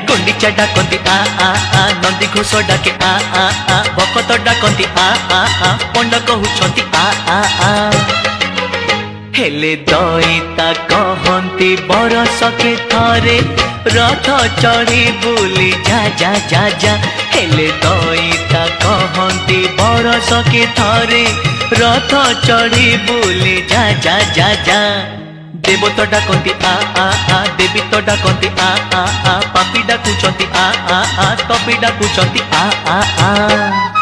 गुंडीचा डाकती आ नंदी घोष डाके आ भकत डाकती आ पंड कहउछंती आ हेले दईता कहंती बरस के थरे रथ चढ़ी बुली जा जा जा जा हेले दईता कहंती बरस के थरे रथ चढ़ी बुली जा जा जा जा देव तो डाकती आ देवी तो डाकती आ पापी डाकुचंती आ तपी डाकुचंती आ